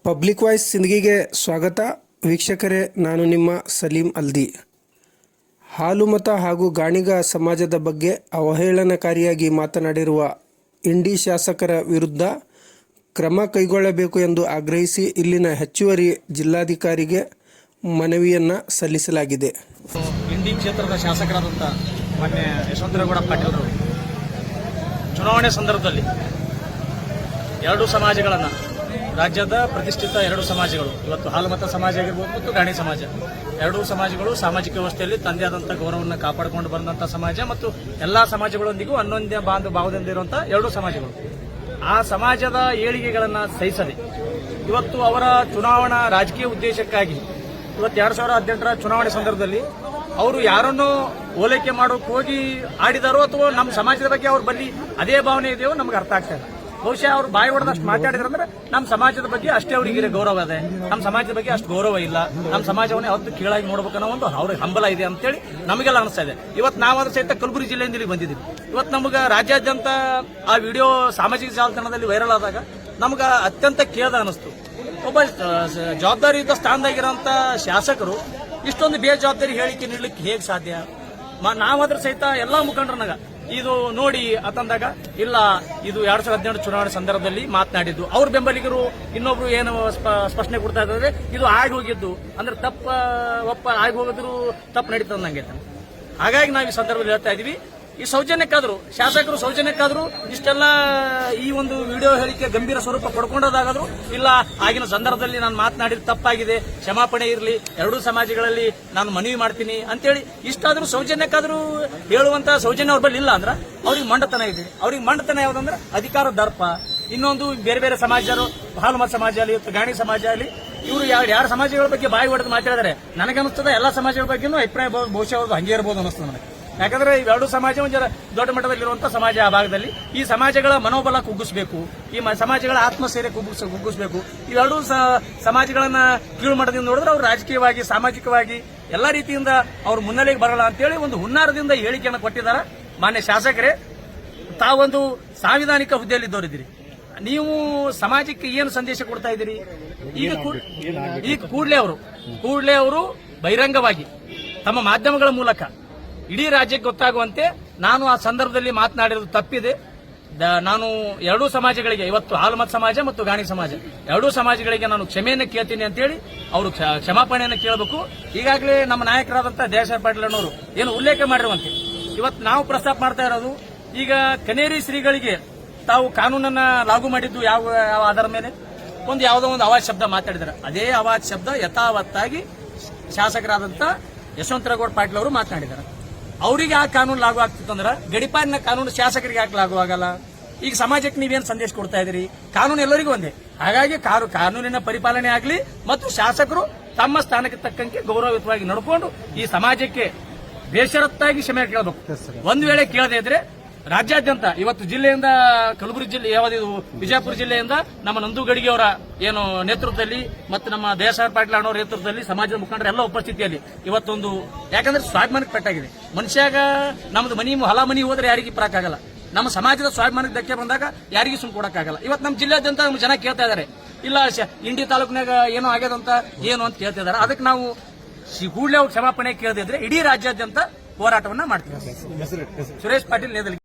Public voice ಸಿಂದಗಿಗೆ ಸ್ವಾಗತ. ವೀಕ್ಷಕರೇ, ನಾನು ನಿಮ್ಮ ಸಲೀಂ ಅಲ್ದಿ. ಹಾಲುಮತ ಹಾಗೂ ಗಾಣಿಗ ಸಮಾಜದ ಬಗ್ಗೆ ಅವಹೇಳನಕಾರಿಯಾಗಿ ಮಾತನಾಡಿರುವ ಇಂಡಿ ಶಾಸಕರ ವಿರುದ್ಧ ಕ್ರಮ ಕೈಗೊಳ್ಳಬೇಕು ಎಂದು ಆಗ್ರಹಿಸಿ ಇಲ್ಲಿನ ಹೆಚ್ಚುವರಿ ಜಿಲ್ಲಾಧಿಕಾರಿಗೆ ಮನವಿಯನ್ನು ಸಲ್ಲಿಸಲಾಗಿದೆ. ಇಂಡಿ ಕ್ಷೇತ್ರದ ಶಾಸಕರಾದಂಥ ಮಾನ್ಯ ಯಶವಂತರೇಗೌಡ ಪಾಟೀಲ್ ಚುನಾವಣೆ ಸಂದರ್ಭದಲ್ಲಿ ಎರಡು ಸಮಾಜಗಳನ್ನು, ರಾಜ್ಯದ ಪ್ರತಿಷ್ಠಿತ ಎರಡು ಸಮಾಜಗಳು, ಇವತ್ತು ಹಾಲುಮತ ಸಮಾಜ ಆಗಿರ್ಬೋದು ಮತ್ತು ಗಾಣಿ ಸಮಾಜ, ಎರಡೂ ಸಮಾಜಗಳು ಸಾಮಾಜಿಕ ವ್ಯವಸ್ಥೆಯಲ್ಲಿ ತಂದೆ ಆದಂಥ ಗೌರವವನ್ನು ಕಾಪಾಡಿಕೊಂಡು ಬಂದಂಥ ಸಮಾಜ ಮತ್ತು ಎಲ್ಲಾ ಸಮಾಜಗಳೊಂದಿಗೂ ಅನ್ನೊಂದೇ ಭಾವದಿಂದ ಇರುವಂತಹ ಎರಡೂ ಸಮಾಜಗಳು, ಆ ಸಮಾಜದ ಏಳಿಗೆಗಳನ್ನು ಸಹಿಸದೆ ಇವತ್ತು ಅವರ ಚುನಾವಣಾ ರಾಜಕೀಯ ಉದ್ದೇಶಕ್ಕಾಗಿ ಇವತ್ತು 2018ರ ಚುನಾವಣೆ ಸಂದರ್ಭದಲ್ಲಿ ಅವರು ಯಾರನ್ನೋ ಓಲೈಕೆ ಮಾಡೋಕೆ ಹೋಗಿ ಆಡಿದಾರೋ ಅಥವಾ ನಮ್ಮ ಸಮಾಜದ ಬಗ್ಗೆ ಅವ್ರ ಬಲ್ಲಿ ಅದೇ ಭಾವನೆ ಇದೆಯೋ ನಮ್ಗೆ ಅರ್ಥ ಆಗ್ತಾ ಇಲ್ಲ. ಬಹುಶಃ ಅವ್ರು ಬಾಯಿ ಹೊಡೆದಷ್ಟು ಮಾತಾಡಿದ್ರಂದ್ರೆ ನಮ್ಮ ಸಮಾಜದ ಬಗ್ಗೆ ಅಷ್ಟೇ ಅವರಿಗೆ ಗೌರವ ಇದೆ, ನಮ್ಮ ಸಮಾಜದ ಬಗ್ಗೆ ಅಷ್ಟು ಗೌರವ ಇಲ್ಲ, ನಮ್ಮ ಸಮಾಜವನ್ನೇ ಅವತ್ತು ಕೀಳಾಗಿ ನೋಡ್ಬೇಕನ್ನೋ ಒಂದು ಅವ್ರಿಗೆ ಹಂಬಲ ಇದೆ ಅಂತೇಳಿ ನಮಗೆಲ್ಲ ಅನಿಸ್ತಾ ಇದೆ. ಇವತ್ತು ನಾವಾದ್ರೂ ಸಹಿತ ಕಲಬುರಗಿ ಜಿಲ್ಲೆಯಿಂದ ಇಲ್ಲಿ ಬಂದಿದ್ದೀವಿ. ಇವತ್ತು ನಮ್ಗೆ ರಾಜ್ಯಾದ್ಯಂತ ಆ ವಿಡಿಯೋ ಸಾಮಾಜಿಕ ಜಾಲತಾಣದಲ್ಲಿ ವೈರಲ್ ಆದಾಗ ನಮ್ಗೆ ಅತ್ಯಂತ ಖೇದ ಅನಿಸ್ತು. ಒಬ್ಬ ಜವಾಬ್ದಾರಿಯುತ ಸ್ಥಾನದಾಗಿರೋಂಥ ಶಾಸಕರು ಇಷ್ಟೊಂದು ಬೇಜವಾಬ್ದಾರಿ ಹೇಳಿಕೆ ನೀಡಲಿಕ್ಕೆ ಹೇಗೆ ಸಾಧ್ಯ? ನಾವಾದ್ರೂ ಸಹಿತ ಎಲ್ಲಾ ಮುಖಂಡರನ್ನಾಗ ಇದು ನೋಡಿ ಅಂತಂದಾಗ ಇಲ್ಲ, ಇದು 2018 ಚುನಾವಣೆ ಸಂದರ್ಭದಲ್ಲಿ ಮಾತನಾಡಿದ್ದು, ಅವ್ರ ಬೆಂಬಲಿಗರು ಇನ್ನೊಬ್ರು ಏನು ಸ್ಪಷ್ಟನೆ ಕೊಡ್ತಾ ಇದ್ದಾರೆ, ಇದು ಆಗಿ ಹೋಗಿದ್ದು ಅಂದ್ರೆ ಒಪ್ಪ ಆಗಿ ಹೋಗಿದ್ರು ತಪ್ಪು ನಡೀತದ ನಂಗೆ. ಹಾಗಾಗಿ ನಾವು ಈ ಸಂದರ್ಭದಲ್ಲಿ ಹೇಳ್ತಾ ಇದೀವಿ, ಈ ಸೌಜನ್ಯಕ್ಕಾದ್ರು ಶಾಸಕರು ಸೌಜನ್ಯಕ್ಕಾದ್ರು ಇಷ್ಟೆಲ್ಲ ಈ ಒಂದು ವಿಡಿಯೋ ಹೇಳಿಕೆ ಗಂಭೀರ ಸ್ವರೂಪ ಪಡ್ಕೊಂಡೋದಾಗಾದ್ರು ಇಲ್ಲ, ಆಗಿನ ಸಂದರ್ಭದಲ್ಲಿ ನಾನು ಮಾತನಾಡಿದ ತಪ್ಪಾಗಿದೆ, ಕ್ಷಮಾಪಣೆ ಇರಲಿ, ಎರಡೂ ಸಮಾಜಗಳಲ್ಲಿ ನಾನು ಮನವಿ ಮಾಡ್ತೀನಿ ಅಂತೇಳಿ ಇಷ್ಟಾದ್ರೂ ಸೌಜನ್ಯಕ್ಕಾದ್ರೂ ಹೇಳುವಂತ ಸೌಜನ್ಯ ಅವ್ರ ಬಳಿ ಇಲ್ಲ ಅಂದ್ರೆ ಅವ್ರಿಗೆ ಮಂಡತನ ಇದೆ. ಅವ್ರಿಗೆ ಮಂಡತನ ಯಾವ್ದಂದ್ರೆ ಅಧಿಕಾರ ದರ್ಪ. ಇನ್ನೊಂದು ಬೇರೆ ಬೇರೆ ಸಮಾಜರು, ಹಾಲುಮತ ಸಮಾಜ ಆಗಲಿ, ಗಾಣಿ ಸಮಾಜ ಆಗಲಿ, ಇವರು ಯಾರ ಸಮಾಜಗಳ ಬಗ್ಗೆ ಬಾಯಿ ಹೊಡೆದು ಮಾತಾಡಿದರೆ ನನಗನ್ನಿಸ್ತದೆ ಎಲ್ಲಾ ಸಮಾಜಗಳ ಬಗ್ಗೆನೂ ಅಭಿಪ್ರಾಯ ಬಹುಶಃ ಅವ್ರದ್ದು ಹಂಗೆ ಇರಬಹುದು ಅನ್ನಿಸ್ತದೆ ನನಗೆ. ಯಾಕಂದ್ರೆ ಇವೆರಡು ಸಮಾಜ ಒಂದು ದೊಡ್ಡ ಮಟ್ಟದಲ್ಲಿರುವಂತಹ ಸಮಾಜ, ಆ ಭಾಗದಲ್ಲಿ ಈ ಸಮಾಜಗಳ ಮನೋಬಲ ಕುಗ್ಗಿಸಬೇಕು, ಈ ಸಮಾಜಗಳ ಆತ್ಮಸ್ಥೈರ್ಯ ಕುಗ್ಗಿಸಬೇಕು. ಇವೆರಡೂ ಸಮಾಜಗಳನ್ನ ಕೀಳು ಮಟ್ಟದಿಂದ ನೋಡಿದ್ರೆ ಅವ್ರು ರಾಜಕೀಯವಾಗಿ, ಸಾಮಾಜಿಕವಾಗಿ ಎಲ್ಲಾ ರೀತಿಯಿಂದ ಅವ್ರು ಮುನ್ನೆಲೆಗೆ ಬರಲ್ಲ ಅಂತೇಳಿ ಒಂದು ಹುನ್ನಾರದಿಂದ ಹೇಳಿಕೆಯನ್ನು ಕೊಟ್ಟಿದ್ದಾರೆ. ಮಾನ್ಯ ಶಾಸಕರೇ, ತಾವೊಂದು ಸಾಂವಿಧಾನಿಕ ಹುದ್ದೆಯಲ್ಲಿದ್ದವರಿದ್ದೀರಿ, ನೀವು ಸಮಾಜಕ್ಕೆ ಏನು ಸಂದೇಶ ಕೊಡ್ತಾ ಇದ್ದೀರಿ? ಈಗ ಕೂಡಲೇ ಅವರು ಬಹಿರಂಗವಾಗಿ ತಮ್ಮ ಮಾಧ್ಯಮಗಳ ಮೂಲಕ ಇಡೀ ರಾಜ್ಯಕ್ಕೆ ಗೊತ್ತಾಗುವಂತೆ ನಾನು ಆ ಸಂದರ್ಭದಲ್ಲಿ ಮಾತನಾಡಿರೋದು ತಪ್ಪಿದೆ, ನಾನು ಎರಡೂ ಸಮಾಜಗಳಿಗೆ, ಇವತ್ತು ಹಾಲುಮತ ಸಮಾಜ ಮತ್ತು ಗಾಣಿ ಸಮಾಜ ಎರಡೂ ಸಮಾಜಗಳಿಗೆ ನಾನು ಕ್ಷಮೆಯನ್ನು ಕೇಳ್ತೀನಿ ಅಂತೇಳಿ ಅವರು ಕ್ಷಮಾಪಣೆಯನ್ನು ಕೇಳಬೇಕು. ಈಗಾಗಲೇ ನಮ್ಮ ನಾಯಕರಾದಂತಹ ದೇಶಪಾಂಡೆ ಪಾಟೀಲ್ ಅನ್ನೋರು ಏನು ಉಲ್ಲೇಖ ಮಾಡಿರುವಂತೆ ಇವತ್ತು ನಾವು ಪ್ರಸ್ತಾಪ ಮಾಡ್ತಾ ಇರೋದು, ಈಗ ಕನೇರಿ ಶ್ರೀಗಳಿಗೆ ತಾವು ಕಾನೂನನ್ನ ಲಾಗು ಮಾಡಿದ್ದು ಯಾವ ಆಧಾರದ ಮೇಲೆ? ಯಾವುದೋ ಒಂದು ಅವಾಜ್ ಶಬ್ದ ಮಾತಾಡಿದ್ದಾರೆ, ಅದೇ ಅವಾಜ್ ಶಬ್ದ ಯಥಾವತ್ತಾಗಿ ಶಾಸಕರಾದಂತ ಯಶವಂತರೇಗೌಡ ಪಾಟೀಲ್ ಅವರು ಮಾತನಾಡಿದ್ದಾರೆ. ಅವರಿಗೆ ಆ ಕಾನೂನು ಲಾಗು ಆಗ್ತಿತ್ತು ಅಂದ್ರೆ ಗಡಿಪಾರಿನ ಕಾನೂನು ಶಾಸಕರಿಗೆ ಯಾಕೆ ಲಾಗು ಆಗಲ್ಲ? ಈಗ ಸಮಾಜಕ್ಕೆ ನೀವೇನು ಸಂದೇಶ ಕೊಡ್ತಾ ಇದ್ದೀರಿ? ಕಾನೂನು ಎಲ್ಲರಿಗೂ ಒಂದೇ. ಹಾಗಾಗಿ ಕಾನೂನಿನ ಪರಿಪಾಲನೆ ಆಗಲಿ ಮತ್ತು ಶಾಸಕರು ತಮ್ಮ ಸ್ಥಾನಕ್ಕೆ ತಕ್ಕಂತೆ ಗೌರವಯುತವಾಗಿ ನಡ್ಕೊಂಡು ಈ ಸಮಾಜಕ್ಕೆ ಬೇಷರತ್ತಾಗಿ ಕ್ಷಮೆ ಕೇಳಬೇಕು. ಒಂದು ವೇಳೆ ಕೇಳದೇ ಇದ್ರೆ ರಾಜ್ಯಾದ್ಯಂತ ಇವತ್ತು ಜಿಲ್ಲೆಯಿಂದ ಕಲಬುರಗಿ ಜಿಲ್ಲೆ, ಯಾವ್ದು ವಿಜಯಪುರ ಜಿಲ್ಲೆಯಿಂದ ನಮ್ಮ ನಂದು ಗಡಿಗೆಯವರ ಏನು ನೇತೃತ್ವದಲ್ಲಿ ಮತ್ತು ನಮ್ಮ ದೇಶಪಾಂಡೆ ಪಾಟೀಲ್ ಅವರ ನೇತೃತ್ವದಲ್ಲಿ ಸಮಾಜದ ಮುಖಂಡರ ಎಲ್ಲ ಉಪಸ್ಥಿತಿಯಲ್ಲಿ ಇವತ್ತೊಂದು, ಯಾಕಂದ್ರೆ ಸ್ವಾಭಿಮಾನಕ್ಕೆ ಪೆಟ್ಟಾಗಿದೆ ಮನುಷ್ಯಾಗ. ನಮ್ದು ಹೊಲ ಮನಿ ಹೋದ್ರೆ ಯಾರಿಗೆ ಪರಕ್ಕಾಗಲ್ಲ, ನಮ್ಮ ಸಮಾಜದ ಸ್ವಾಭಿಮಾನಕ್ಕೆ ಧಕ್ಕೆ ಬಂದಾಗ ಯಾರಿಗೂ ಸುಮ್ ಕೊಡಕ್ಕಾಗಲ್ಲ. ಇವತ್ತು ನಮ್ಮ ಜಿಲ್ಲೆಯಾದ್ಯಂತ ನಮ್ಮ ಜನ ಕೇಳ್ತಾ ಇದ್ದಾರೆ, ಇಲ್ಲ ಇಂಡಿ ತಾಲೂಕಿನಾಗ ಏನೋ ಆಗ್ಯದಂತ ಏನು ಅಂತ ಕೇಳ್ತಾ ಇದ್ದಾರೆ. ಅದಕ್ಕೆ ನಾವು ಕೂಡಲೇ ಕ್ಷಮಾಪಣೆ ಕೇಳದಿದ್ರೆ ಇಡೀ ರಾಜ್ಯಾದ್ಯಂತ ಹೋರಾಟವನ್ನ ಮಾಡ್ತೀವಿ. ಸುರೇಶ್ ಪಾಟೀಲ್ ನೇದಲಿ.